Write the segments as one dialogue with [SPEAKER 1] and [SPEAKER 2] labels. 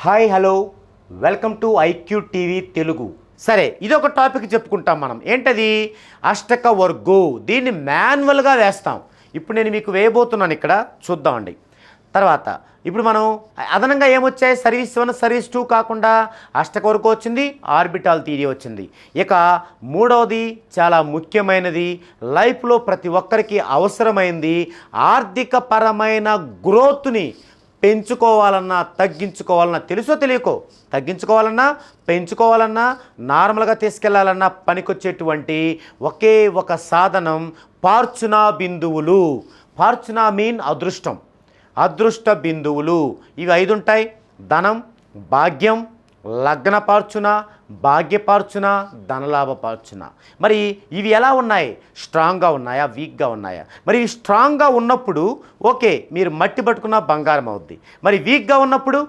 [SPEAKER 1] Hi hello welcome to IQ TV Telugu. సరే, ఇదొక topic చెప్పుకుంటాం మనం. ఏంటది? అష్టక వర్గు. దీన్ని మాన్యువల్గా వేస్తాం. ఇప్పుడు నేను మీకు వేయబోతున్నాను, ఇక్కడ చూద్దామండి. తర్వాత ఇప్పుడు మనం అదనంగా ఏమొచ్చాయి? సర్వీస్ 1 సర్వీస్ 2 కాకుండా అష్టక వర్గు వచ్చింది, ఆర్బిటాల్ థియరీ వచ్చింది. ఇక మూడవది చాలా ముఖ్యమైనది, లైఫ్లో ప్రతి ఒక్కరికి అవసరమైంది, ఆర్థిక పరమైన గ్రోత్ని పెంచుకోవాలన్నా తగ్గించుకోవాలన్నా, తెలుసో తెలియకో, తగ్గించుకోవాలన్నా పెంచుకోవాలన్నా నార్మల్గా తీసుకెళ్లాలన్నా పనికొచ్చేటువంటి ఒకే ఒక సాధనం ఫార్చునా బిందువులు. ఫార్చునా మీన్ అదృష్టం, అదృష్ట బిందువులు. ఇవి 5 ఉంటాయి: ధనం, భాగ్యం, లగ్న ఫార్చునా, భాగ్యపార్చున, ధనలాభ పార్చున. మరి ఇవి ఎలా ఉన్నాయి? స్ట్రాంగ్గా ఉన్నాయా, వీక్గా ఉన్నాయా? మరి ఇవి స్ట్రాంగ్గా ఉన్నప్పుడు ఓకే, మీరు మట్టి పట్టుకున్న బంగారం అవుద్ది. మరి వీక్గా ఉన్నప్పుడు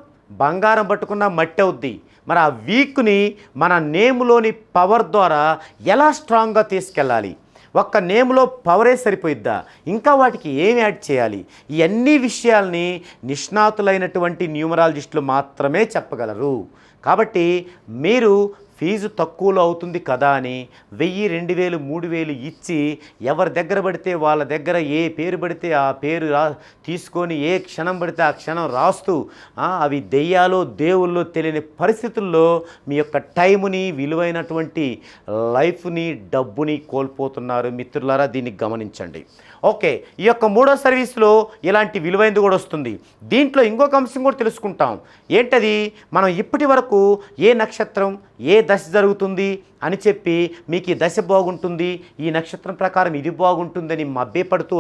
[SPEAKER 1] బంగారం పట్టుకున్న మట్టి అవుద్ది. మరి ఆ వీక్ని మన నేములోని పవర్ ద్వారా ఎలా స్ట్రాంగ్గా తీసుకెళ్ళాలి? ఒక్క నేమ్లో పవరే సరిపోయిద్దా? ఇంకా వాటికి ఏమి యాడ్ చేయాలి? ఈ అన్ని విషయాల్ని నిష్ణాతులైనటువంటి న్యూమరాలజిస్టులు మాత్రమే చెప్పగలరు. కాబట్టి మీరు ఫీజు తక్కువలో అవుతుంది కదా అని 1000, 2000, 3000 ఇచ్చి ఎవరి దగ్గర పడితే వాళ్ళ దగ్గర ఏ పేరు పడితే ఆ పేరు తీసుకొని ఏ క్షణం పడితే ఆ క్షణం రాస్తూ అవి దెయ్యాలో దేవుల్లో తెలియని పరిస్థితుల్లో మీ యొక్క టైముని, విలువైనటువంటి లైఫ్ని, డబ్బుని కోల్పోతున్నారు. మిత్రులారా, దీన్ని గమనించండి. ఓకే, ఈ యొక్క మూడో సర్వీస్లో ఇలాంటి విలువైనది కూడా వస్తుంది. దీంట్లో ఇంకొక అంశం కూడా తెలుసుకుంటాం. ఏంటది? మనం ఇప్పటి వరకు ఏ నక్షత్రం ఏ దశ జరుగుతుంది అని చెప్పి మీకు ఈ దశ బాగుంటుంది, ఈ నక్షత్రం ప్రకారం ఇది బాగుంటుందని మభ్య పెడుతూ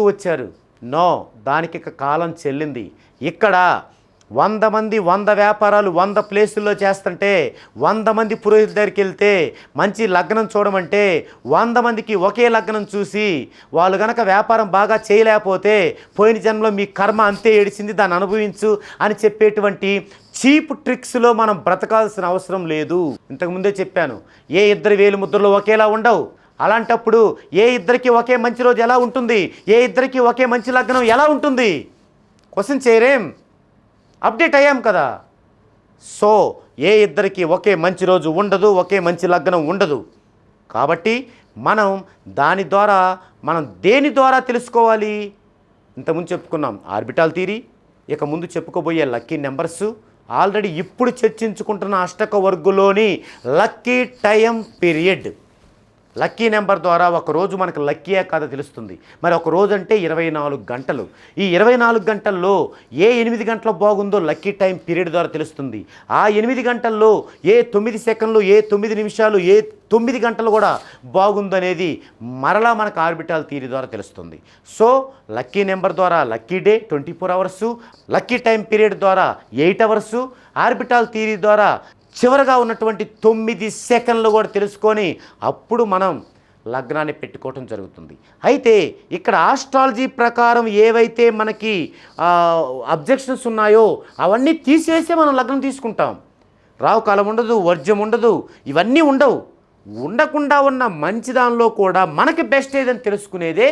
[SPEAKER 1] వచ్చారు. నో, దానికి కాలం చెల్లింది. ఇక్కడ 100 మంది 100 వ్యాపారాలు 100 ప్లేసుల్లో చేస్తుంటే 100 మంది పురోహితుల దగ్గరికి వెళ్తే మంచి లగ్నం చూడమంటే 100 మందికి ఒకే లగ్నం చూసి వాళ్ళు గనక వ్యాపారం బాగా చేయలేకపోతే పోయిన జన్మలో మీ కర్మ అంతే ఏడిచింది, దాన్ని అనుభవించు అని చెప్పేటువంటి చీప్ ట్రిక్స్లో మనం బ్రతకాల్సిన అవసరం లేదు. ఇంతకుముందే చెప్పాను, ఏ 2 వేలు ముద్రలు ఒకేలా ఉండవు. అలాంటప్పుడు ఏ ఇద్దరికి ఒకే మంచి రోజు ఎలా ఉంటుంది? ఏ ఇద్దరికి ఒకే మంచి లగ్నం ఎలా ఉంటుంది? క్వశ్చన్ చేయరేం? అప్డేట్ అయ్యాం కదా. సో ఏ ఇద్దరికి ఒకే మంచి రోజు ఉండదు, ఒకే మంచి లగ్నం ఉండదు. కాబట్టి మనం దేని ద్వారా తెలుసుకోవాలి? ఇంతకుముందు చెప్పుకున్నాం ఆర్బిటాల్ థియరీ, ఇక ముందు చెప్పుకోబోయే లక్కీ నెంబర్సు, ఆల్రెడీ ఇప్పుడు చర్చించుకుంటున్న అష్టక వర్గులోని lucky time period. Lucky number ద్వారా ఒకరోజు మనకు లక్కీయే కాదో తెలుస్తుంది. మరి ఒక రోజు అంటే 24 గంటలు. ఈ 24 గంటల్లో ఏ 8 గంటలు బాగుందో లక్కీ టైం పీరియడ్ ద్వారా తెలుస్తుంది. ఆ 8 గంటల్లో ఏ 9 సెకండ్లు, ఏ 9 నిమిషాలు, ఏ 9 గంటలు కూడా బాగుందనేది మరలా మనకు ఆర్బిటాల్ థియరీ ద్వారా తెలుస్తుంది. సో లక్కీ నెంబర్ ద్వారా lucky day 24 hours, lucky time period ద్వారా 8 అవర్సు, ఆర్బిటాల్ థియరీ ద్వారా చివరగా ఉన్నటువంటి 9 సెకండ్లు కూడా తెలుసుకొని అప్పుడు మనం లగ్నాన్ని పెట్టుకోవటం జరుగుతుంది. అయితే ఇక్కడ ఆస్ట్రాలజీ ప్రకారం ఏవైతే మనకి అబ్జెక్షన్స్ ఉన్నాయో అవన్నీ తీసేసే మనం లగ్నం తీసుకుంటాం. రావు కాలం ఉండదు, వర్జ్యం ఉండదు, ఇవన్నీ ఉండవు. ఉండకుండా ఉన్న మంచి దానిలో కూడా మనకి బెస్ట్ ఏదని తెలుసుకునేదే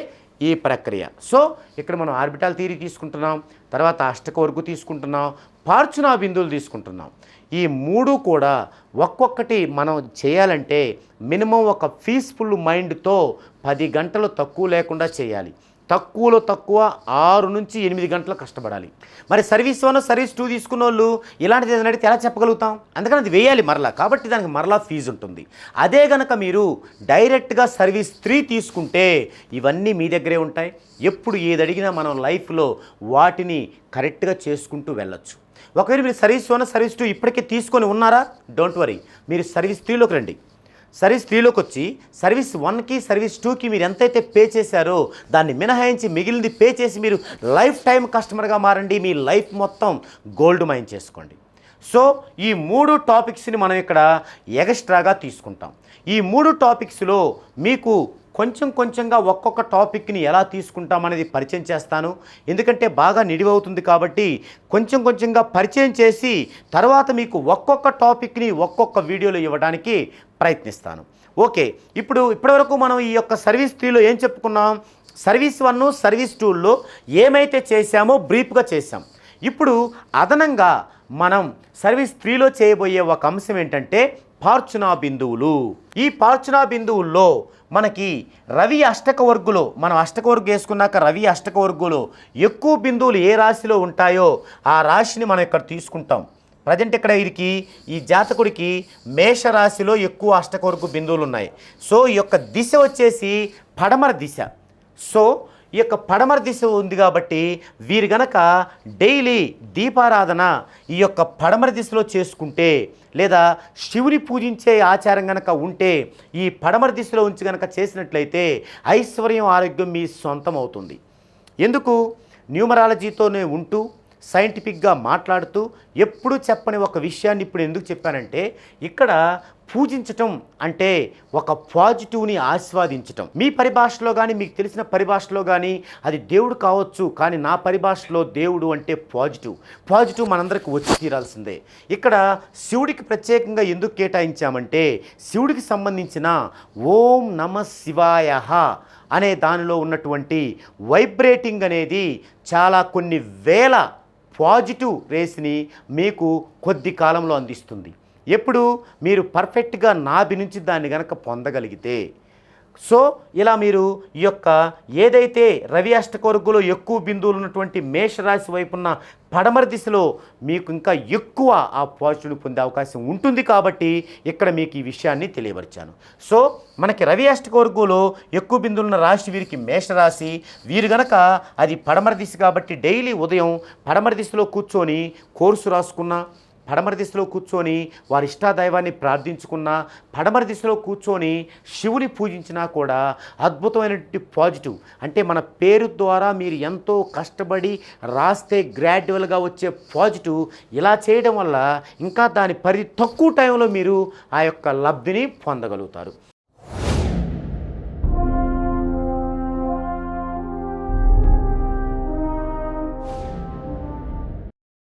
[SPEAKER 1] ఈ ప్రక్రియ. సో ఇక్కడ మనం ఆర్బిటాల్ థియరీ తీసుకుంటున్నాం, తర్వాత అష్టక వర్గు తీసుకుంటున్నాం, ఫార్చునా బిందువులు తీసుకుంటున్నాం. ఈ 3 కూడా ఒక్కొక్కటి మనం చేయాలంటే మినిమం ఒక పీస్ఫుల్ మైండ్తో 10 గంటలు తక్కువ లేకుండా చేయాలి. తక్కువలో తక్కువ 6 నుంచి 8 గంటలు కష్టపడాలి. మరి సర్వీస్ 1 సర్వీస్ 2 తీసుకున్న వాళ్ళు ఇలాంటిది ఏదైనా అడిగితే ఎలా చెప్పగలుగుతాం? అందుకని అది వేయాలి మరలా. కాబట్టి దానికి మరలా ఫీజు ఉంటుంది. అదే కనుక మీరు డైరెక్ట్గా సర్వీస్ 3 తీసుకుంటే ఇవన్నీ మీ దగ్గరే ఉంటాయి. ఎప్పుడు ఏది అడిగినా మనం లైఫ్లో వాటిని కరెక్ట్గా చేసుకుంటూ వెళ్ళొచ్చు. ఒకవేళ మీరు సర్వీస్ 1 సర్వీస్ 2 ఇప్పటికే తీసుకొని ఉన్నారా? డోంట్ వరీ, మీరు సర్వీస్ 3లోకి రండి. సర్వీస్ 3లోకి వచ్చి సర్వీస్ 1కి సర్వీస్ 2కి మీరు ఎంతైతే పే చేశారో దాన్ని మినహాయించి మిగిలింది పే చేసి మీరు లైఫ్ టైం కస్టమర్గా మారండి. మీ లైఫ్ మొత్తం గోల్డ్ మైన్ చేసుకోండి. సో ఈ 3 టాపిక్స్ని మనం ఇక్కడ ఎక్స్ట్రాగా తీసుకుంటాం. ఈ 3 టాపిక్స్లో మీకు కొంచెంగా ఒక్కొక్క టాపిక్ని ఎలా తీసుకుంటామనేది పరిచయం చేస్తాను. ఎందుకంటే బాగా నిడివవుతుంది కాబట్టి కొంచెంగా పరిచయం చేసి తర్వాత మీకు ఒక్కొక్క టాపిక్ని ఒక్కొక్క వీడియోలో ఇవ్వడానికి ప్రయత్నిస్తాను. ఓకే, ఇప్పటివరకు మనం ఈ యొక్క సర్వీస్ 3లో ఏం చెప్పుకున్నాం? సర్వీస్ 1 సర్వీస్ 2లో ఏమైతే చేశామో బ్రీఫ్గా చేశాం. ఇప్పుడు అదనంగా మనం సర్వీస్ 3లో చేయబోయే ఒక అంశం ఏంటంటే పార్చునా బిందువులు. ఈ పార్చునా బిందువుల్లో మనకి రవి అష్టక వర్గులో, మనం అష్టక వర్గు వేసుకున్నాక రవి అష్టక వర్గులో ఎక్కువ బిందువులు ఏ రాశిలో ఉంటాయో ఆ రాశిని మనం ఇక్కడ తీసుకుంటాం. ప్రజెంట్ ఇక్కడ వీరికి ఈ జాతకుడికి మేషరాశిలో ఎక్కువ అష్టకవర్గు బిందువులు ఉన్నాయి. సో ఈ యొక్క దిశ వచ్చేసి పడమర దిశ. సో ఈ యొక్క పడమర దిశ ఉంది కాబట్టి వీరు గనక డైలీ దీపారాధన ఈ యొక్క పడమర దిశలో చేసుకుంటే, లేదా శివుని పూజించే ఆచారం గనక ఉంటే ఈ పడమర దిశలో ఉంచి గనక చేసినట్లయితే ఐశ్వర్యం, ఆరోగ్యం మీ సొంతం అవుతుంది. ఎందుకు? న్యూమరాలజీతోనే ఉంటూ సైంటిఫిక్గా మాట్లాడుతూ ఎప్పుడూ చెప్పని ఒక విషయాన్ని ఇప్పుడు ఎందుకు చెప్పానంటే, ఇక్కడ పూజించటం అంటే ఒక పాజిటివ్ని ఆస్వాదించటం. మీ పరిభాషలో కానీ, మీకు తెలిసిన పరిభాషలో కానీ అది దేవుడు కావచ్చు, కానీ నా పరిభాషలో దేవుడు అంటే పాజిటివ్ మనందరికి వచ్చి తీరాల్సిందే. ఇక్కడ శివుడికి ప్రత్యేకంగా ఎందుకు కేటాయించామంటే, శివుడికి సంబంధించిన ఓం నమ శివాయ అనే దానిలో ఉన్నటువంటి వైబ్రేటింగ్ అనేది చాలా కొన్ని వేల పాజిటివ్ రేస్ని మీకు కొద్ది కాలంలో అందిస్తుంది. ఎప్పుడు మీరు పర్ఫెక్ట్గా నాభి నుంచి దాన్ని గనక పొందగలిగితే. సో ఇలా మీరు ఈ యొక్క ఏదైతే రవి అష్టకవర్గులో ఎక్కువ బిందువులు ఉన్నటువంటి మేషరాశి వైపున్న పడమర దిశలో మీకు ఇంకా ఎక్కువ ఆ పాజిటివ్ని పొందే అవకాశం ఉంటుంది. కాబట్టి ఇక్కడ మీకు ఈ విషయాన్ని తెలియపరిచాను. సో మనకి రవి అష్టకవర్గులో ఎక్కువ బిందువులున్న రాశి వీరికి మేషరాశి. వీరు గనక అది పడమర దిశ కాబట్టి డైలీ ఉదయం పడమర దిశలో కూర్చొని కోర్సు రాసుకున్నా, పడమర దిశలో కూర్చొని వారి ఇష్టాదైవాన్ని ప్రార్థించుకున్న, పడమర దిశలో కూర్చొని శివుని పూజించినా కూడా అద్భుతమైనటువంటి పాజిటివ్, అంటే మన పేరు ద్వారా మీరు ఎంతో కష్టపడి రాస్తే గ్రాడ్యువల్గా వచ్చే పాజిటివ్ ఇలా చేయడం వల్ల ఇంకా దాని తక్కువ టైంలో మీరు ఆ యొక్క లబ్ధిని పొందగలుగుతారు.